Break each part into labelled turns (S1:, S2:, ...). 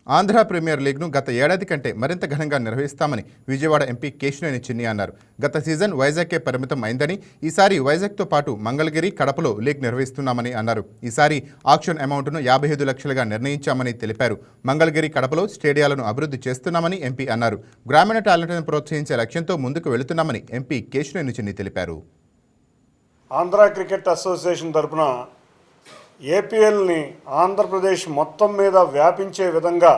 S1: Andhra premier లీగ్ను గత ఏడాది కంటే మరింత ఘనంగా నిర్వహిస్తామని విజయవాడ ఎంపీ కేశినేని చిన్ని అన్నారు. గత సీజన్ వైజాగ్కే పరిమితం అయిందని, ఈసారి వైజాగ్తో పాటు మంగళగిరి, కడపలో లీగ్ నిర్వహిస్తున్నామని అన్నారు. ఈసారి ఆక్షన్ అమౌంట్ను 55 లక్షలుగా నిర్ణయించామని తెలిపారు. మంగళగిరి, కడపలో స్టేడియాలను అభివృద్ధి చేస్తున్నామని ఎంపీ అన్నారు. గ్రామీణ టాలెంట్ను ప్రోత్సహించే లక్ష్యంతో ముందుకు వెళుతున్నామని ఎంపీ కేశినేని చిన్ని తెలిపారు.
S2: ఆంధ్ర క్రికెట్ అసోసియేషన్ తరఫున ఏపీఎల్ని ఆంధ్రప్రదేశ్ మొత్తం మీద వ్యాపించే విధంగా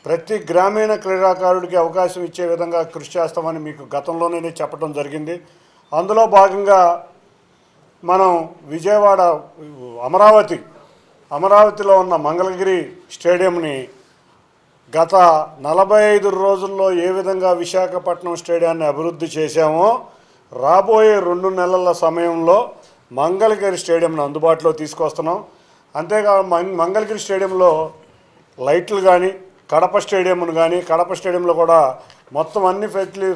S2: ప్రతి గ్రామీణ క్రీడాకారుడికి అవకాశం ఇచ్చే విధంగా కృషి చేస్తామని మీకు గతంలోనే చెప్పడం జరిగింది. అందులో భాగంగా మనం విజయవాడ అమరావతిలో ఉన్న మంగళగిరి స్టేడియంని గత 45 రోజుల్లో ఏ విధంగా విశాఖపట్నం స్టేడియాన్ని అభివృద్ధి చేశామో రాబోయే 2 నెలల సమయంలో మంగళగిరి స్టేడియంను అందుబాటులో తీసుకొస్తున్నాం. అంతేకాదు మంగళగిరి స్టేడియంలో లైట్లు కానీ కడప స్టేడియంలో కూడా మొత్తం అన్ని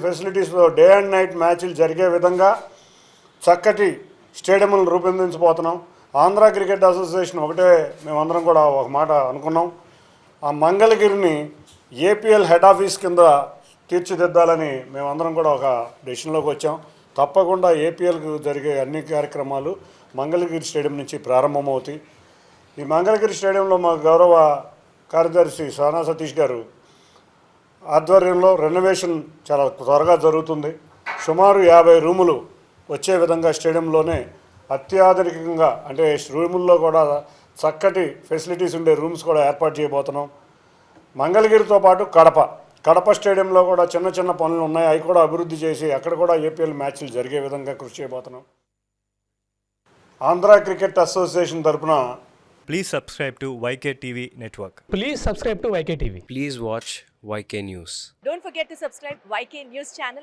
S2: ఫెసిలిటీస్లో డే అండ్ నైట్ మ్యాచ్లు జరిగే విధంగా చక్కటి స్టేడియంలను రూపొందించబోతున్నాం. ఆంధ్ర క్రికెట్ అసోసియేషన్ ఒకటే మేమందరం కూడా ఒక మాట అనుకున్నాం, ఆ మంగళగిరిని ఏపీఎల్ హెడ్ ఆఫీస్ కింద తీర్చిదిద్దాలని మేమందరం కూడా ఒక డెసిషన్లోకి వచ్చాం. తప్పకుండా ఏపీఎల్కు జరిగే అన్ని కార్యక్రమాలు మంగళగిరి స్టేడియం నుంచి ప్రారంభమవుతాయి. ఈ మంగళగిరి స్టేడియంలో మా గౌరవ కార్యదర్శి సానా సతీష్ గారు ఆధ్వర్యంలో రెనోవేషన్ చాలా త్వరగా జరుగుతుంది. సుమారు 50 రూములు వచ్చే విధంగా స్టేడియంలోనే అత్యాధునికంగా, అంటే రూముల్లో కూడా చక్కటి ఫెసిలిటీస్ ఉండే రూమ్స్ కూడా ఏర్పాటు చేయబోతున్నాం. మంగళగిరితో పాటు కడప స్టేడియంలో కూడా చిన్న పనులు ఉన్నాయి, అవి కూడా అభివృద్ధి చేసి అక్కడ కూడా ఏపీఎల్ మ్యాచ్లు జరిగే విధంగా కృషి చేయబోతున్నాం. ఆంధ్ర క్రికెట్ అసోసియేషన్ తరఫున
S3: Please subscribe to YK TV Network.
S4: Please subscribe to YK TV.
S5: Please watch YK News.
S6: Don't forget to subscribe YK News channel.